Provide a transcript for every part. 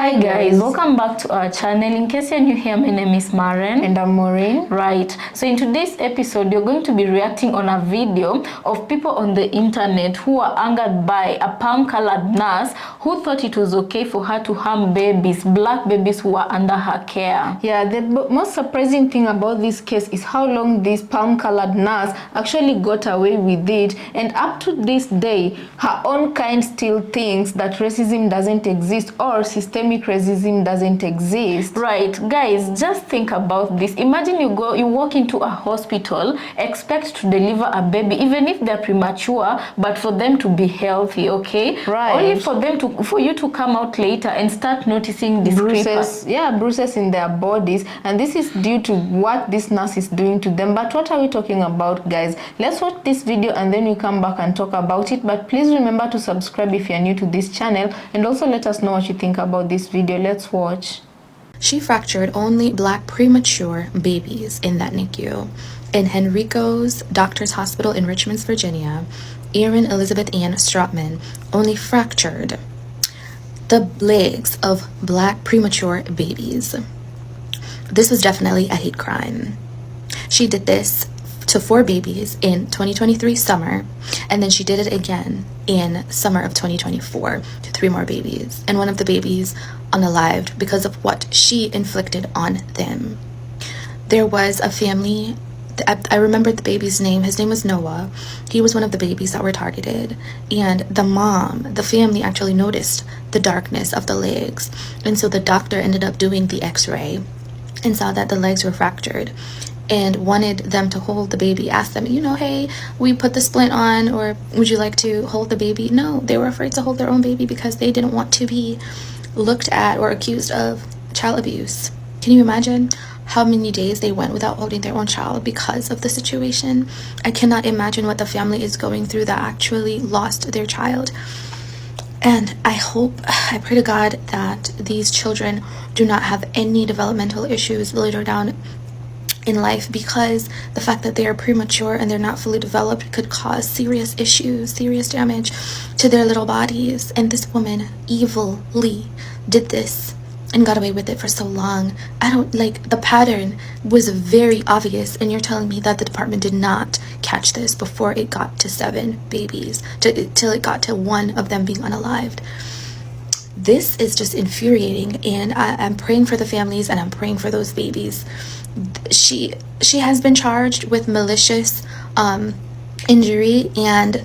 Hi guys, welcome back to our channel. In case you're new here, my name is Maren. And I'm Maureen. Right, so in today's episode, you're going to be reacting on a video of people on the internet who are angered by a palm-colored nurse who thought it was okay for her to harm babies, black babies who are under her care. Yeah, the most surprising thing about this case is how long this palm-colored nurse actually got away with it, and up to this day, her own kind still thinks that racism doesn't exist or systemic racism doesn't exist. Right, guys, just think about this. Imagine you walk into a hospital, expect to deliver a baby, even if they're premature, but for them to be healthy, okay? Right. Only for you to come out later and start noticing bruises, bruises in their bodies, and this is due to what this nurse is doing to them. But what are we talking about, guys? Let's watch this video and then we come back and talk about it. But please remember to subscribe if you're new to this channel, and also let us know what you think about this video. Let's watch. She fractured only black premature babies in that NICU. In Henrico's Doctors Hospital in Richmond, Virginia, Erin Elizabeth Ann Strotman only fractured the legs of black premature babies. This was definitely a hate crime. She did this to 4 babies in 2023 summer, and then she did it again in summer of 2024 to 3 more babies, and one of the babies unalived because of what she inflicted on them. There was a family, I remember the baby's name, his name was Noah. He was one of the babies that were targeted, and the family actually noticed the darkness of the legs, and so the doctor ended up doing the x-ray and saw that the legs were fractured and wanted them to hold the baby, asked them, hey, we put the splint on, or would you like to hold the baby? No, they were afraid to hold their own baby because they didn't want to be looked at or accused of child abuse. Can you imagine how many days they went without holding their own child because of the situation? I cannot imagine what the family is going through that actually lost their child. And I pray to God that these children do not have any developmental issues later down in life, because the fact that they are premature and they're not fully developed could cause serious issues, serious damage to their little bodies. And this woman evilly did this and got away with it for so long. The pattern was very obvious, and you're telling me that the department did not catch this before it got to 7 babies, till it got to 1 of them being unalived. This is just infuriating, and I'm praying for the families, and I'm praying for those babies. She has been charged with malicious injury and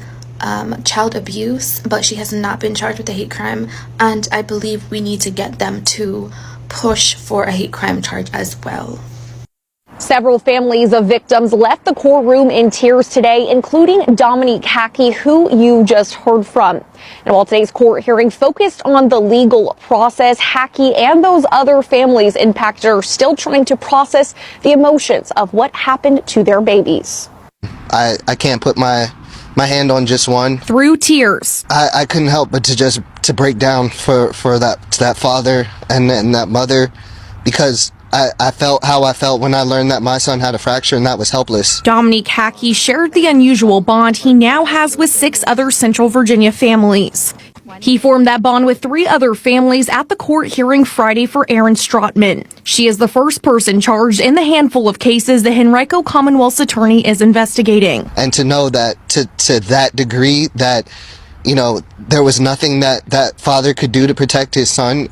child abuse, but she has not been charged with a hate crime, and I believe we need to get them to push for a hate crime charge as well. Several families of victims left the courtroom in tears today, including Dominique Hackey, who you just heard from. And while today's court hearing focused on the legal process, Hackey and those other families impacted are still trying to process the emotions of what happened to their babies. I can't put my hand on just one. Through tears, I couldn't help but to break down for that father and that mother, because I felt how I felt when I learned that my son had a fracture, and that was helpless. Dominique Hackey shared the unusual bond he now has with 6 other Central Virginia families. He formed that bond with 3 other families at the court hearing Friday for Erin Strotman. She is the first person charged in the handful of cases the Henrico Commonwealth's attorney is investigating. And to know that to that degree that, there was nothing that father could do to protect his son,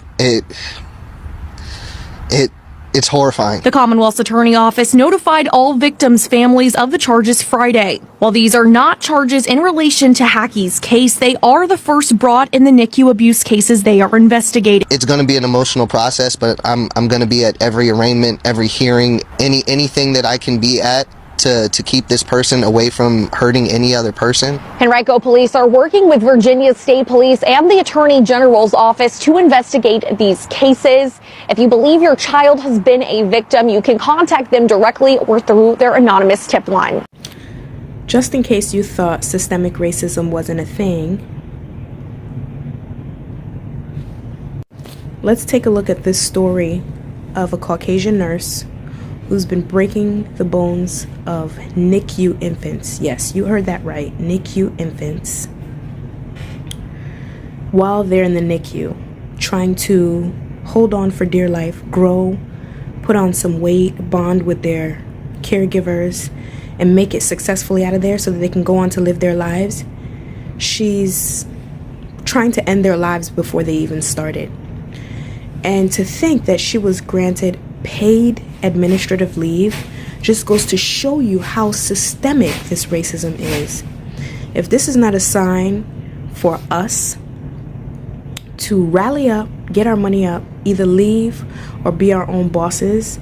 it's horrifying. The Commonwealth's Attorney Office notified all victims' families of the charges Friday. While these are not charges in relation to Hackey's case, they are the first brought in the NICU abuse cases they are investigating. It's going to be an emotional process, but I'm going to be at every arraignment, every hearing, anything that I can be at to keep this person away from hurting any other person. Henrico police are working with Virginia State Police and the Attorney General's office to investigate these cases. If you believe your child has been a victim, you can contact them directly or through their anonymous tip line. Just in case you thought systemic racism wasn't a thing, let's take a look at this story of a Caucasian nurse who's been breaking the bones of NICU infants. Yes, you heard that right, NICU infants. While they're in the NICU, trying to hold on for dear life, grow, put on some weight, bond with their caregivers, and make it successfully out of there so that they can go on to live their lives. She's trying to end their lives before they even started. And to think that she was granted paid administrative leave just goes to show you how systemic this racism is. If this is not a sign for us to rally up, get our money up, either leave or be our own bosses,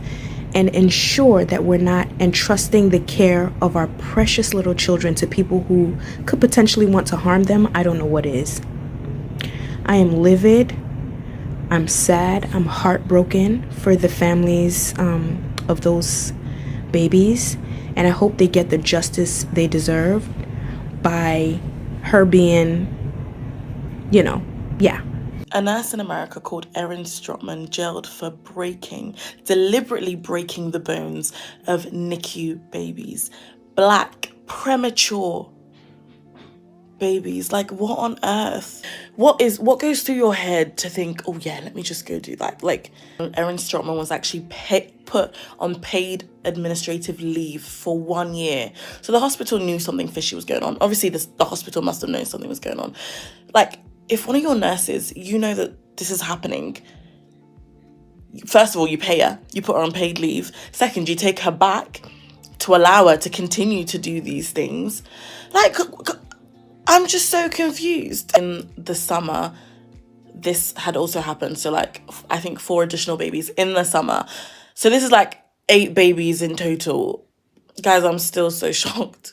and ensure that we're not entrusting the care of our precious little children to people who could potentially want to harm them, I don't know what is. I am livid. I'm sad. I'm heartbroken for the families of those babies. And I hope they get the justice they deserve by her being, yeah. A nurse in America called Erin Strotman jailed for deliberately breaking the bones of NICU babies. Black, premature babies. Like, what on earth? What goes through your head to think, oh yeah, let me just go do that? Like, Erin Strotman was actually put on paid administrative leave for 1 year. So the hospital knew something fishy was going on. Obviously, the hospital must have known something was going on. Like, if one of your nurses, you know that this is happening, first of all, you pay her. You put her on paid leave. Second, you take her back to allow her to continue to do these things. Like, I'm just so confused. In the summer, this had also happened. So, like, I think 4 additional babies in the summer. So this is like 8 babies in total. Guys, I'm still so shocked.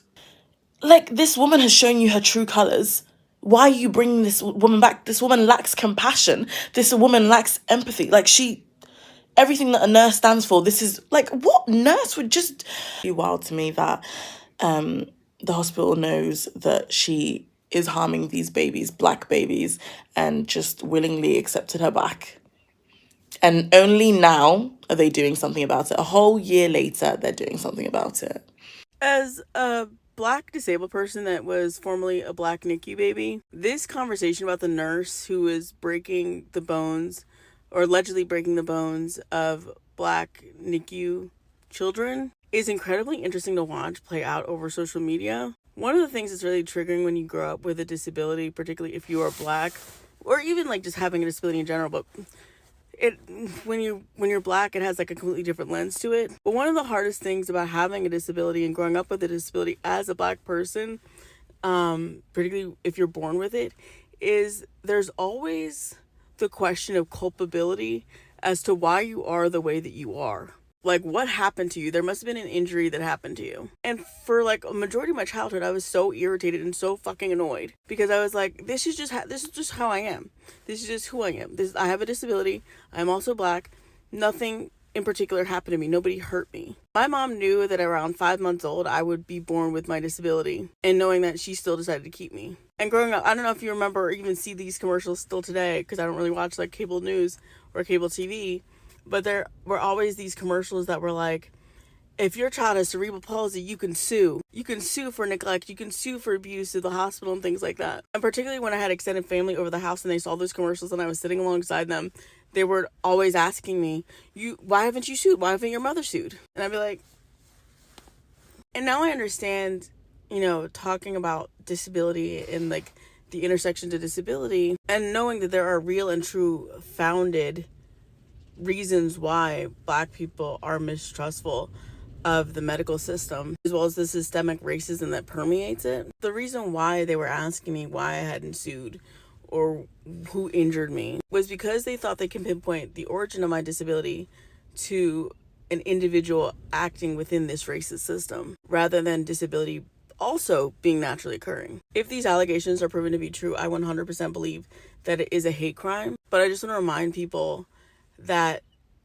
Like, this woman has shown you her true colours. Why are you bringing this woman back? This woman lacks compassion. This woman lacks empathy. Like, everything that a nurse stands for, this is, like, what nurse would just... It's wild to me that the hospital knows that she is harming these babies, black babies, and just willingly accepted her back. And only now are they doing something about it. A whole year later, they're doing something about it. As a Black disabled person that was formerly a Black NICU baby, this conversation about the nurse who is breaking the bones, or allegedly breaking the bones, of Black NICU children is incredibly interesting to watch play out over social media. One of the things that's really triggering when you grow up with a disability, particularly if you are Black, or even like just having a disability in general, but when you're Black, it has like a completely different lens to it. But one of the hardest things about having a disability and growing up with a disability as a Black person, particularly if you're born with it, is there's always the question of culpability as to why you are the way that you are. Like, what happened to you? There must have been an injury that happened to you. And for like a majority of my childhood, I was so irritated and so fucking annoyed because I was like, this is just how I am. This is just who I am. I have a disability. I'm also Black. Nothing in particular happened to me. Nobody hurt me. My mom knew that around 5 months old, I would be born with my disability, and knowing that, she still decided to keep me. And growing up, I don't know if you remember or even see these commercials still today, because I don't really watch like cable news or cable TV. But there were always these commercials that were like, if your child has cerebral palsy, you can sue. You can sue for neglect. You can sue for abuse to the hospital and things like that. And particularly when I had extended family over the house and they saw those commercials and I was sitting alongside them, they were always asking me, why haven't you sued? Why haven't your mother sued? And I'd be like, and now I understand, talking about disability and like the intersections of disability, and knowing that there are real and true founded reasons why Black people are mistrustful of the medical system, as well as the systemic racism that permeates it. The reason why they were asking me why I hadn't sued or who injured me was because they thought they can pinpoint the origin of my disability to an individual acting within this racist system, rather than disability also being naturally occurring. If these allegations are proven to be true, I 100% believe that it is a hate crime. But I just want to remind people that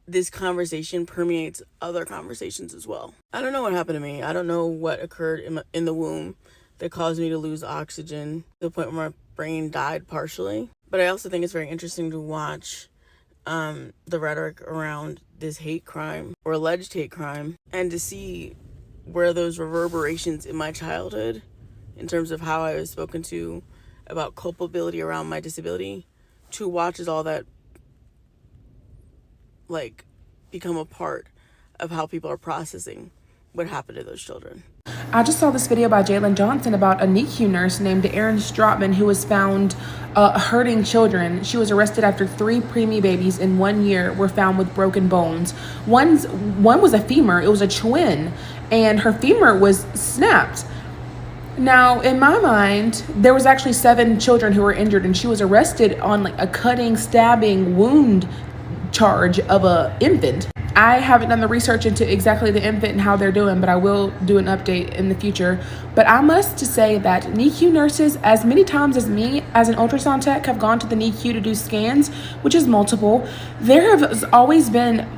this conversation permeates other conversations as well. I don't know what happened to me. I don't know what occurred in the womb that caused me to lose oxygen to the point where my brain died partially. But I also think it's very interesting to watch the rhetoric around this hate crime or alleged hate crime, and to see where those reverberations in my childhood, in terms of how I was spoken to about culpability around my disability, to watch as all that like become a part of how people are processing what happened to those children. I just saw this video by Jalen Johnson about a NICU nurse named Erin Strotman who was found hurting children. She was arrested after 3 preemie babies in 1 year were found with broken bones. One was a femur, it was a twin, and her femur was snapped. Now, in my mind, there was actually 7 children who were injured, and she was arrested on like a cutting, stabbing, wound charge of a infant. I haven't done the research into exactly the infant and how they're doing, but I will do an update in the future. But I must say that NICU nurses, as many times as me, as an ultrasound tech, have gone to the NICU to do scans, which is multiple, there have always been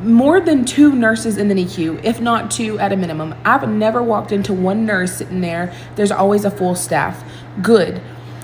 more than 2 nurses in the NICU, if not 2 at a minimum. I've never walked into one nurse sitting there. There's always a full staff. Good.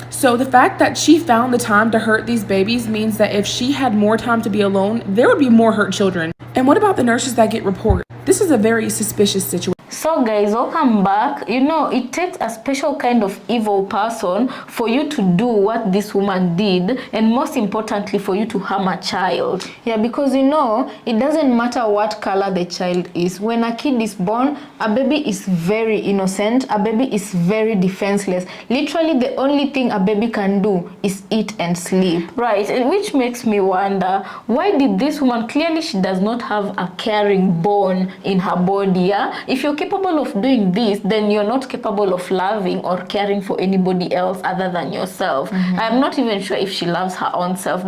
So the fact that she found the time to hurt these babies means that if she had more time to be alone, there would be more hurt children. And what about the nurses that get reported? This is a very suspicious situation. So guys, welcome back. You know, it takes a special kind of evil person for you to do what this woman did, and most importantly for you to harm a child. Yeah, because you know, it doesn't matter what color the child is. When a kid is born, a baby is very innocent, a baby is very defenseless. Literally the only thing a baby can do is eat and sleep. Right, and which makes me wonder, why did this woman, clearly she does not have a caring bone in her body, yeah? If you're capable of doing this, then you're not capable of loving or caring for anybody else other than yourself. I'm not even sure if she loves her own self.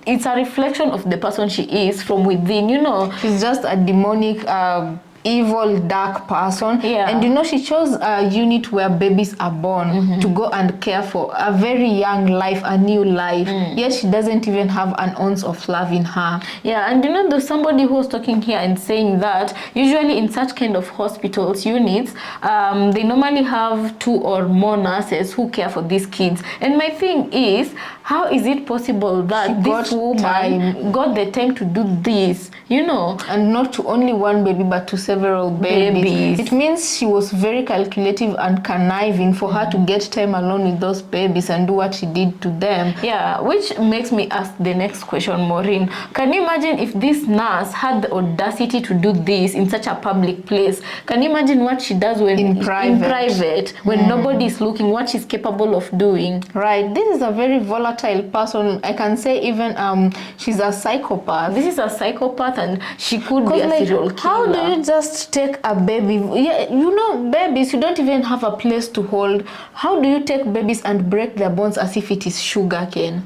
It's a reflection of the person she is from within, you know. She's just a demonic evil dark person. Yeah. And you know, she chose a unit where babies are born to go and care for a very young life, a new life, yet she doesn't even have an ounce of love in her. Yeah, and you know, there's somebody who was talking here and saying that usually in such kind of hospitals units, they normally have 2 or more nurses who care for these kids. And my thing is, how is it possible that this woman got the time to do this, you know? And not to only one baby, but to several babies. It means she was very calculative and conniving for her to get time alone with those babies and do what she did to them. Yeah, which makes me ask the next question, Maureen. Can you imagine if this nurse had the audacity to do this in such a public place? Can you imagine what she does when in private when nobody is looking, what she's capable of doing? Right. This is a very volatile person. I can say even she's a psychopath. This is a psychopath, and she could be a serial killer. How do you just take a baby? Yeah, you know, babies, you don't even have a place to hold. How do you take babies and break their bones as if it is sugar cane?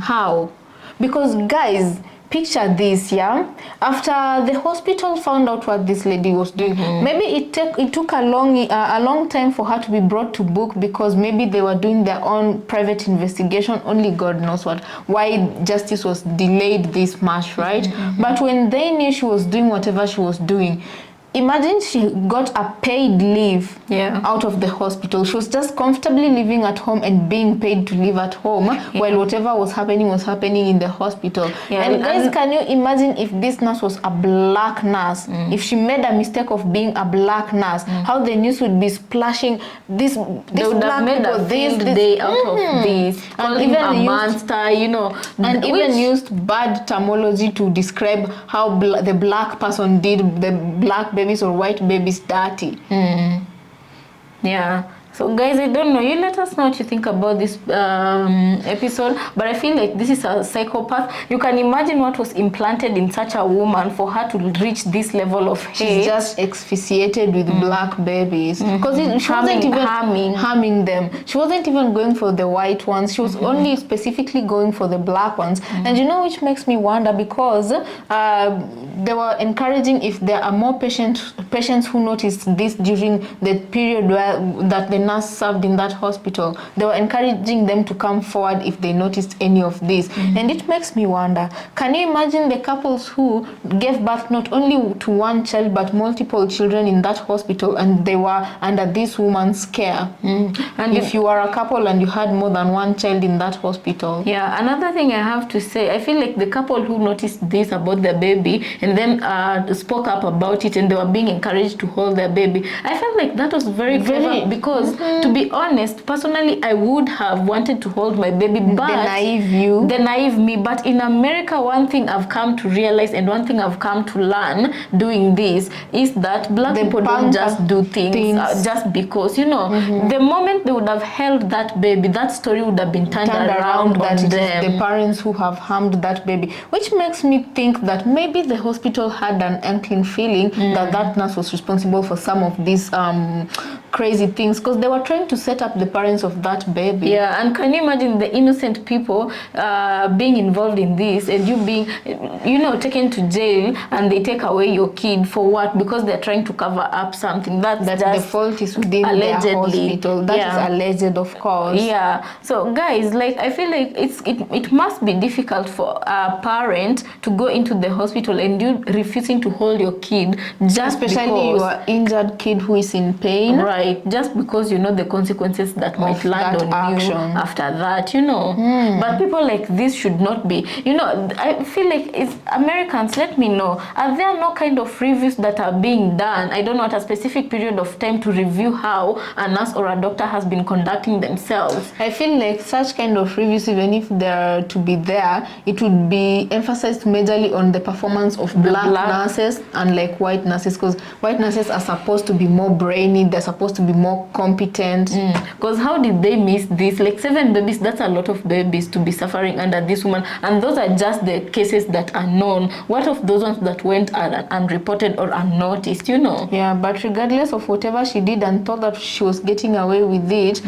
How? Because guys, picture this, yeah? After the hospital found out what this lady was doing, maybe it took a long time for her to be brought to book, because maybe they were doing their own private investigation. Only God knows why justice was delayed this much, right? But when they knew she was doing whatever she was doing, imagine she got a paid leave out of the hospital. She was just comfortably living at home and being paid to live at home while whatever was happening in the hospital. And guys, can you imagine if this nurse was a black nurse? If she made a mistake of being a black nurse, how the news would be splashing this they would have made a field day out of this, and even a monster, you know, and even used bad terminology to describe how the black person did the black babies or white babies dirty. Yeah. So guys, I don't know, you let us know what you think about this episode, but I feel like this is a psychopath. You can imagine what was implanted in such a woman for her to reach this level of hate. She's just asphyxiated with black babies, because she wasn't even harming them. She wasn't even going for the white ones. She was only specifically going for the black ones. And you know, which makes me wonder, because they were encouraging, if there are more patients who noticed this during the period that the nurse served in that hospital, they were encouraging them to come forward if they noticed any of this. And it makes me wonder, can you imagine the couples who gave birth not only to one child but multiple children in that hospital, and they were under this woman's care? And if you are a couple and you had more than one child in that hospital. Yeah, another thing I have to say, I feel like the couple who noticed this about their baby and then spoke up about it, and they were being encouraged to hold their baby, I felt like that was very clever, because because to be honest, personally, I would have wanted to hold my baby, but the naive me. But in America, one thing I've come to realize and one thing I've come to learn doing this is that black people don't just do things just because, you know, the moment they would have held that baby, that story would have been turned around that on it them. is the parents who have harmed that baby, which makes me think that maybe the hospital had an inkling feeling that that nurse was responsible for some of these crazy things, because they were trying to set up the parents of that baby. Yeah, and can you imagine the innocent people being involved in this, and you being, you know, taken to jail, and they take away your kid for what? Because they're trying to cover up something that just the fault is within allegedly. their hospital. That is alleged, of course. Yeah. So guys, like, I feel like it must be difficult for a parent to go into the hospital and you refusing to hold your kid just especially your injured kid who is in pain, right? Just because you know the consequences that might land on you after that, you know. But people like this should not be, you know. I feel like it's Americans. Let me know, are there no kind of reviews that are being done? I don't know, at a specific period of time to review how a nurse or a doctor has been conducting themselves. I feel like such kind of reviews, even if they're to be there, it would be emphasized majorly on the performance of black nurses and like white nurses, because white nurses are supposed to be more brainy, they're supposed to be more competent. Because how did they miss this? Like 7 babies, that's a lot of babies to be suffering under this woman, and those are just the cases that are known. What of those ones that went unreported or unnoticed, you know? Yeah, but regardless of whatever she did and thought that she was getting away with it,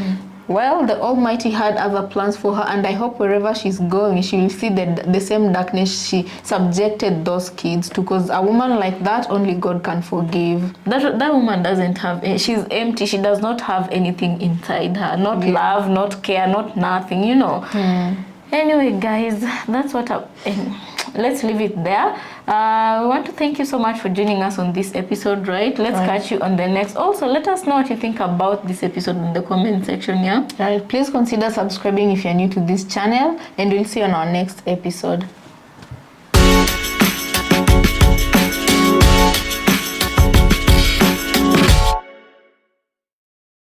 well, the Almighty had other plans for her, and I hope wherever she's going, she will see the same darkness she subjected those kids to, because a woman like that, only God can forgive. That woman doesn't have, she's empty, she does not have anything inside her, not love, not care, not nothing, you know. Anyway, guys, that's what let's leave it there. We want to thank you so much for joining us on this episode, right? Let's catch you on the next. Also, let us know what you think about this episode in the comment section, yeah? Right, please consider subscribing if you're new to this channel, and we'll see you on our next episode.